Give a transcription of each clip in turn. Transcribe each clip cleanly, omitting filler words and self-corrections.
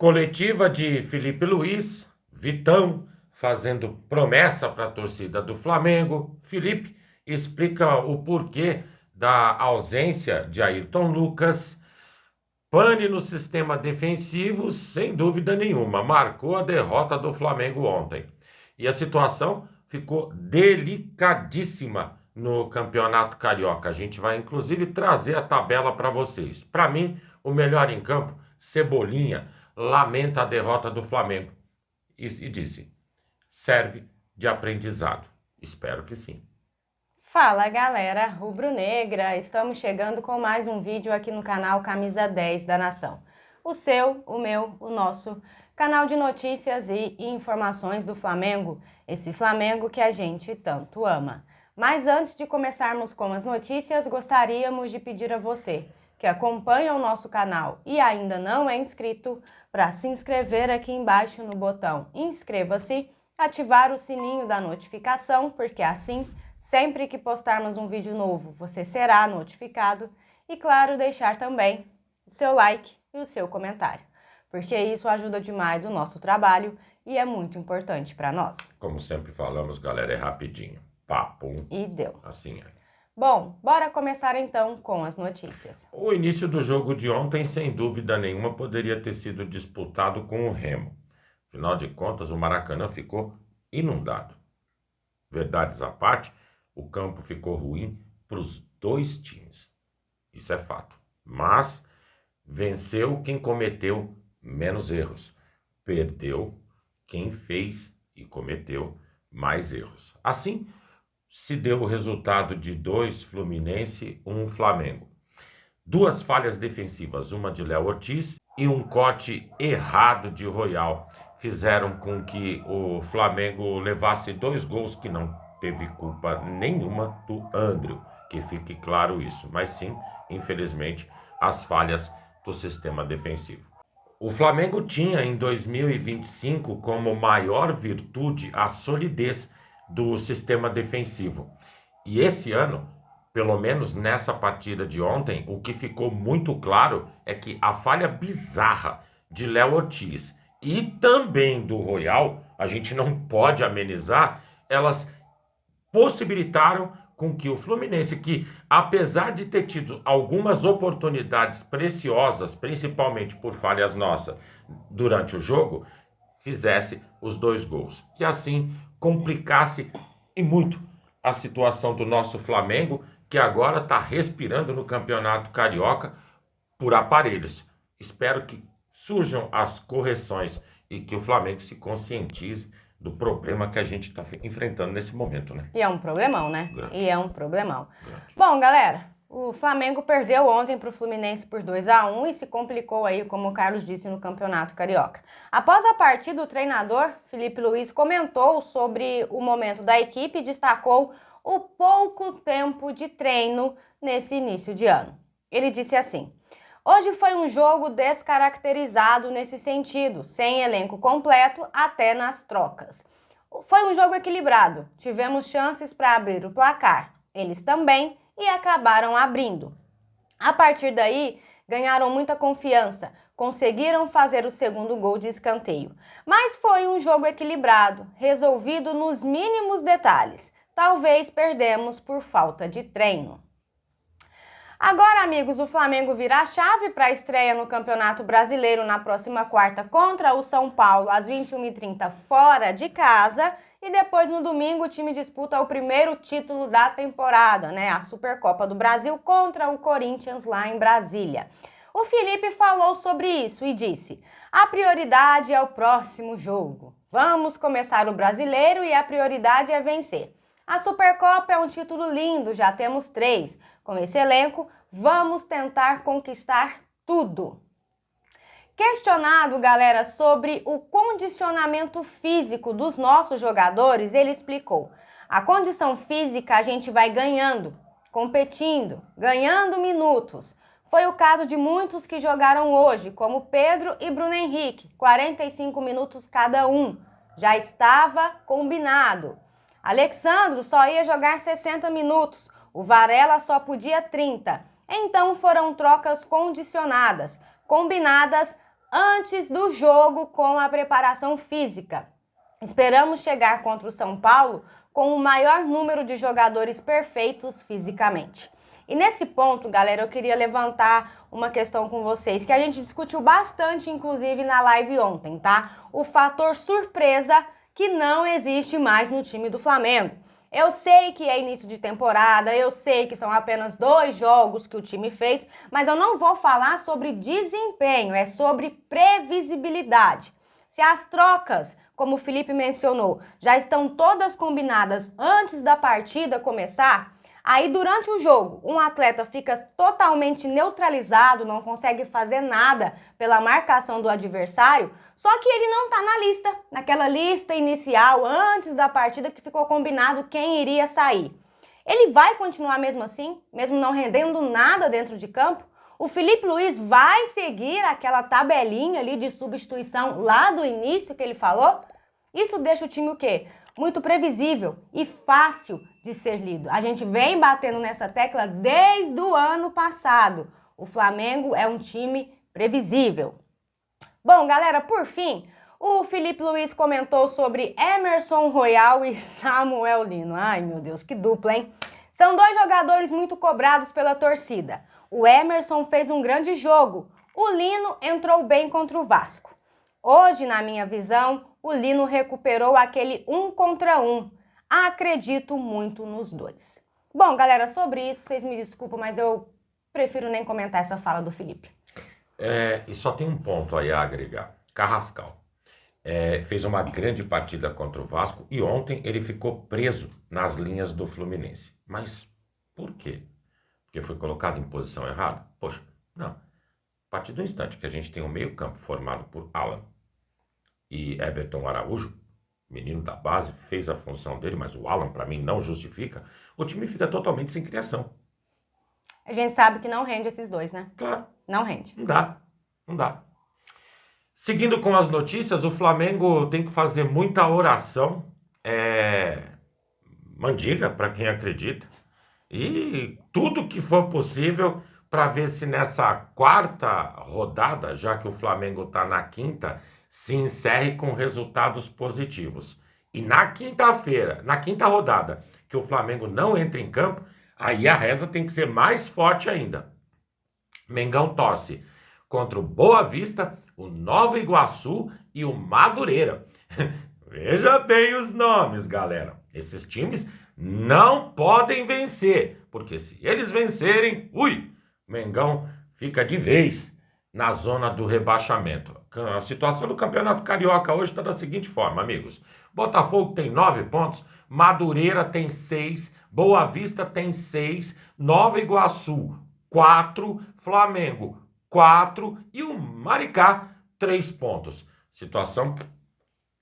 Coletiva de Felipe Luiz, Vitão fazendo promessa para a torcida do Flamengo. Felipe explica o porquê da ausência de Ayrton Lucas. Pane no sistema defensivo, sem dúvida nenhuma, marcou a derrota do Flamengo ontem. E a situação ficou delicadíssima no Campeonato Carioca. A gente vai inclusive trazer a tabela para vocês. Para mim, o melhor em campo, Cebolinha, lamenta a derrota do Flamengo e disse: serve de aprendizado. Espero que sim. Fala galera rubro-negra, estamos chegando com mais um vídeo aqui no canal Camisa 10 da Nação. O seu, o meu, o nosso canal de notícias e informações do Flamengo, esse Flamengo que a gente tanto ama. Mas antes de começarmos com as notícias, gostaríamos de pedir a você que acompanha o nosso canal e ainda não é inscrito, para se inscrever aqui embaixo no botão inscreva-se, ativar o sininho da notificação, porque assim, sempre que postarmos um vídeo novo, você será notificado e, claro, deixar também o seu like e o seu comentário, porque isso ajuda demais o nosso trabalho e é muito importante para nós. Como sempre falamos, galera, é rapidinho. Papo. E deu. Assim é. Bom, bora começar então com as notícias. O início do jogo de ontem, sem dúvida nenhuma, poderia ter sido disputado com o Remo. Afinal de contas, o Maracanã ficou inundado. Verdades à parte, o campo ficou ruim para os dois times. Isso é fato. Mas venceu quem cometeu menos erros. Perdeu quem fez e cometeu mais erros. Assim, se deu o resultado de 2 Fluminense, 1 Flamengo. 2 falhas defensivas, uma de Léo Ortiz e um corte errado de Royal, fizeram com que o Flamengo levasse 2 gols que não teve culpa nenhuma do André, que fique claro isso, mas sim, infelizmente, as falhas do sistema defensivo. O Flamengo tinha em 2025 como maior virtude a solidez do sistema defensivo. E esse ano, pelo menos nessa partida de ontem, o que ficou muito claro é que a falha bizarra de Léo Ortiz e também do Royal, a gente não pode amenizar, elas possibilitaram com que o Fluminense, que apesar de ter tido algumas oportunidades preciosas, principalmente por falhas nossas durante o jogo, fizesse os 2 gols. E assim complicasse e muito a situação do nosso Flamengo, que agora está respirando no Campeonato Carioca por aparelhos. Espero que surjam as correções e que o Flamengo se conscientize do problema que a gente está enfrentando nesse momento, né? E é um problemão, né? Grande. E é um problemão. Grande. Bom, galera, o Flamengo perdeu ontem para o Fluminense por 2-1 e se complicou aí, como o Carlos disse, no Campeonato Carioca. Após a partida, o treinador Felipe Luiz comentou sobre o momento da equipe e destacou o pouco tempo de treino nesse início de ano. Ele disse assim: hoje foi um jogo descaracterizado nesse sentido, sem elenco completo até nas trocas. Foi um jogo equilibrado, tivemos chances para abrir o placar, eles também, e acabaram abrindo. A partir daí, ganharam muita confiança, conseguiram fazer o segundo gol de escanteio. Mas foi um jogo equilibrado, resolvido nos mínimos detalhes. Talvez perdemos por falta de treino. Agora, amigos, o Flamengo vira a chave para a estreia no Campeonato Brasileiro na próxima quarta contra o São Paulo, às 21h30, fora de casa. E depois, no domingo, o time disputa o primeiro título da temporada, né? A Supercopa do Brasil contra o Corinthians lá em Brasília. O Felipe falou sobre isso e disse: a prioridade é o próximo jogo. Vamos começar o Brasileiro e a prioridade é vencer. A Supercopa é um título lindo, já temos 3. Com esse elenco, vamos tentar conquistar tudo. Questionado, galera, sobre o condicionamento físico dos nossos jogadores, ele explicou: a condição física a gente vai ganhando, competindo, ganhando minutos. Foi o caso de muitos que jogaram hoje, como Pedro e Bruno Henrique, 45 minutos cada um. Já estava combinado. Alexandro só ia jogar 60 minutos, o Varela só podia 30. Então foram trocas condicionadas, combinadas antes do jogo com a preparação física. Esperamos chegar contra o São Paulo com o maior número de jogadores perfeitos fisicamente. E nesse ponto, galera, eu queria levantar uma questão com vocês, que a gente discutiu bastante, inclusive, na live ontem, tá? O fator surpresa que não existe mais no time do Flamengo. Eu sei que é início de temporada, eu sei que são apenas 2 jogos que o time fez, mas eu não vou falar sobre desempenho, é sobre previsibilidade. Se as trocas, como o Felipe mencionou, já estão todas combinadas antes da partida começar, aí durante o jogo um atleta fica totalmente neutralizado, não consegue fazer nada pela marcação do adversário, só que ele não está na lista, naquela lista inicial antes da partida que ficou combinado quem iria sair. Ele vai continuar mesmo assim, mesmo não rendendo nada dentro de campo? O Filipe Luís vai seguir aquela tabelinha ali de substituição lá do início que ele falou? Isso deixa o time o quê? Muito previsível e fácil de ser lido. A gente vem batendo nessa tecla desde o ano passado. O Flamengo é um time previsível. Bom, galera, por fim, o Filipe Luís comentou sobre Emerson Royal e Samuel Lino. Ai, meu Deus, que dupla, hein? São 2 jogadores muito cobrados pela torcida. O Emerson fez um grande jogo. O Lino entrou bem contra o Vasco. Hoje, na minha visão, o Lino recuperou aquele 1 contra 1. Acredito muito nos 2. Bom, galera, sobre isso, vocês me desculpam, mas eu prefiro nem comentar essa fala do Felipe. E só tem um ponto aí a agregar. Carrascal. Fez uma grande partida contra o Vasco e ontem ele ficou preso nas linhas do Fluminense. Mas por quê? Porque foi colocado em posição errada? Poxa, não. A partir do instante que a gente tem um meio-campo formado por Alan e Everton Araújo, menino da base, fez a função dele, mas o Alan, para mim, não justifica, o time fica totalmente sem criação. A gente sabe que não rende esses 2, né? Claro. Não rende. Não dá. Seguindo com as notícias, o Flamengo tem que fazer muita oração, mandiga, para quem acredita, e tudo que for possível para ver se nessa 4ª rodada, já que o Flamengo está na 5ª, se encerre com resultados positivos. E na quinta-feira, na 5ª rodada, que o Flamengo não entra em campo, aí a reza tem que ser mais forte ainda. Mengão torce contra o Boa Vista, o Nova Iguaçu e o Madureira. Veja bem os nomes, galera. Esses times não podem vencer, porque se eles vencerem, Mengão fica de vez na zona do rebaixamento. A situação do Campeonato Carioca hoje está da seguinte forma, amigos. Botafogo tem 9 pontos, Madureira tem 6, Boa Vista tem 6, Nova Iguaçu 4, Flamengo 4 e o Maricá 3 pontos. Situação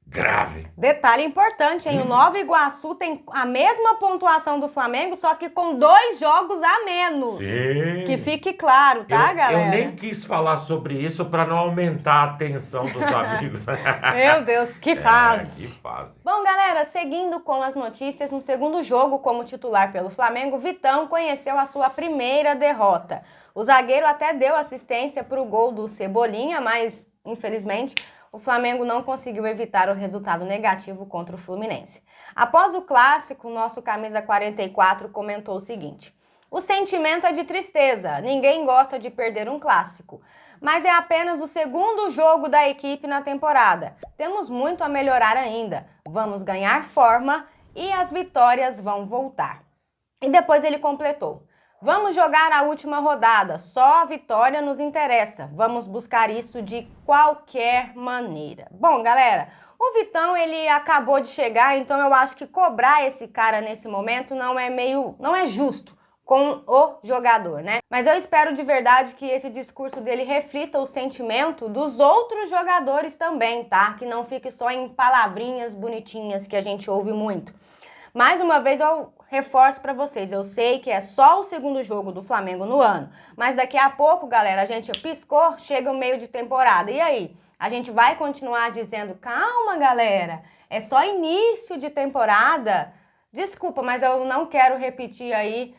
grave. Detalhe importante, hein? O Nova Iguaçu tem a mesma pontuação do Flamengo, só que com 2 jogos a menos. Sim. Que fique claro, tá, galera? Eu nem quis falar sobre isso para não aumentar a tensão dos amigos. Meu Deus, que fase. Que fase. Bom, galera, seguindo com as notícias, no segundo jogo como titular pelo Flamengo, Vitão conheceu a sua primeira derrota. O zagueiro até deu assistência para o gol do Cebolinha, mas, infelizmente, o Flamengo não conseguiu evitar o resultado negativo contra o Fluminense. Após o clássico, o nosso camisa 44 comentou o seguinte: o sentimento é de tristeza, ninguém gosta de perder um clássico, mas é apenas o segundo jogo da equipe na temporada. Temos muito a melhorar ainda, vamos ganhar forma e as vitórias vão voltar. E depois ele completou: vamos jogar a última rodada, só a vitória nos interessa. Vamos buscar isso de qualquer maneira. Bom, galera, o Vitão, ele acabou de chegar, então eu acho que cobrar esse cara nesse momento não é justo com o jogador, né? Mas eu espero de verdade que esse discurso dele reflita o sentimento dos outros jogadores também, tá? Que não fique só em palavrinhas bonitinhas que a gente ouve muito. Mais uma vez eu reforço para vocês, eu sei que é só o segundo jogo do Flamengo no ano, mas daqui a pouco, galera, a gente piscou, chega o meio de temporada. E aí? A gente vai continuar dizendo, calma, galera, é só início de temporada? Desculpa, mas eu não quero repetir aí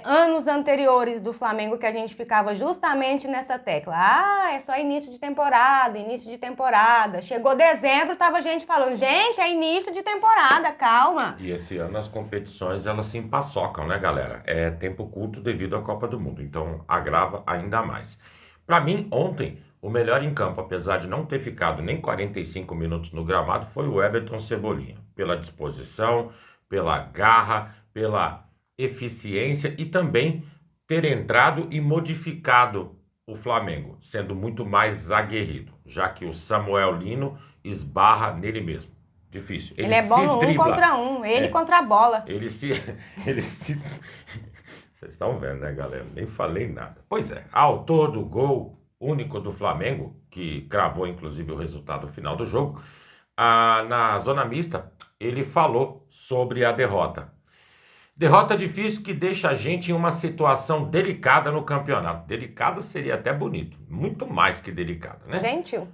anos anteriores do Flamengo que a gente ficava justamente nessa tecla. Ah, é só início de temporada, início de temporada. Chegou dezembro, tava gente falando, gente, é início de temporada, calma. E esse ano as competições elas se empaçocam, né, galera? É tempo curto devido à Copa do Mundo, então agrava ainda mais. Para mim, ontem, o melhor em campo, apesar de não ter ficado nem 45 minutos no gramado, foi o Everton Cebolinha. Pela disposição, pela garra, pela eficiência e também ter entrado e modificado o Flamengo, sendo muito mais aguerrido, já que o Samuel Lino esbarra nele mesmo. Difícil. Ele é bom se no um dribla. contra um, ele contra a bola. Ele se. Vocês estão vendo, né, galera? Nem falei nada. Pois é, autor do gol único do Flamengo, que cravou inclusive o resultado final do jogo, na zona mista, ele falou sobre a derrota. Derrota difícil que deixa a gente em uma situação delicada no campeonato. Delicada seria até bonito, muito mais que delicada, né? Gentil.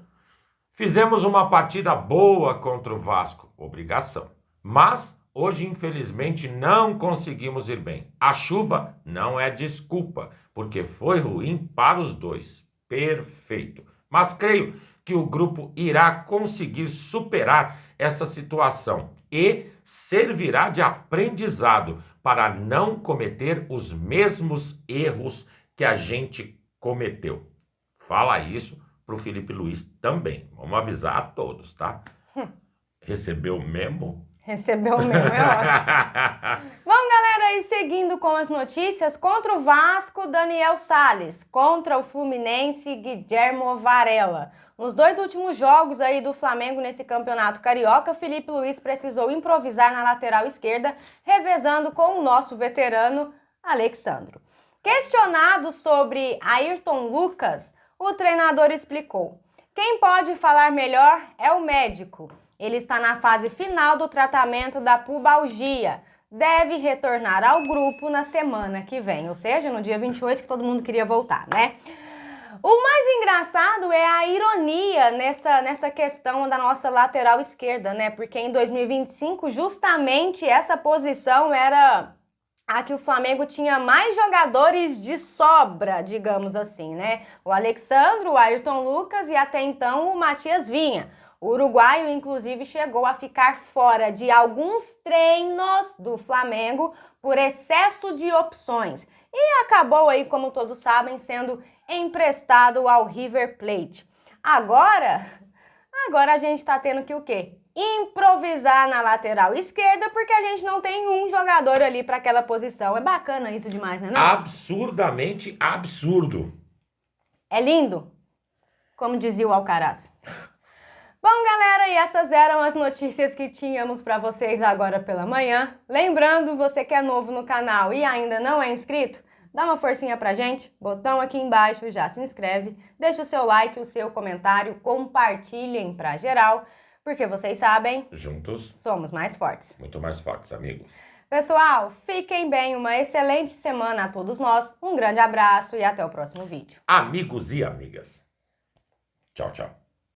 Fizemos uma partida boa contra o Vasco, obrigação. Mas hoje, infelizmente, não conseguimos ir bem. A chuva não é desculpa, porque foi ruim para os dois. Perfeito. Mas creio que o grupo irá conseguir superar essa situação e servirá de aprendizado para não cometer os mesmos erros que a gente cometeu. Fala isso pro Felipe Luiz também. Vamos avisar a todos, tá? Recebeu o memo? Recebeu o memo, é ótimo. Vamos, galera, e seguindo com as notícias, contra o Vasco, Daniel Sales, contra o Fluminense, Guilhermo Varela. Nos 2 últimos jogos aí do Flamengo nesse campeonato carioca, Felipe Luiz precisou improvisar na lateral esquerda, revezando com o nosso veterano Alexandro. Questionado sobre Ayrton Lucas, o treinador explicou: quem pode falar melhor é o médico. Ele está na fase final do tratamento da pubalgia. Deve retornar ao grupo na semana que vem, ou seja, no dia 28, que todo mundo queria voltar, né? O mais engraçado é a ironia nessa questão da nossa lateral esquerda, né? Porque em 2025, justamente essa posição era a que o Flamengo tinha mais jogadores de sobra, digamos assim, né? O Alexandro, o Ayrton Lucas e até então o Matias Vinha. O uruguaio, inclusive, chegou a ficar fora de alguns treinos do Flamengo por excesso de opções. E acabou aí, como todos sabem, sendo emprestado ao River Plate. Agora a gente tá tendo que o quê? Improvisar na lateral esquerda, porque a gente não tem um jogador ali para aquela posição. É bacana isso demais, né? Não? Absurdamente absurdo. É lindo, como dizia o Alcaraz. Bom, galera, e essas eram as notícias que tínhamos para vocês agora pela manhã. Lembrando, você que é novo no canal e ainda não é inscrito, dá uma forcinha pra gente, botão aqui embaixo, já se inscreve, deixa o seu like, o seu comentário, compartilhem pra geral, porque vocês sabem, juntos somos mais fortes. Muito mais fortes, amigos. Pessoal, fiquem bem, uma excelente semana a todos nós, um grande abraço e até o próximo vídeo. Amigos e amigas. Tchau, tchau.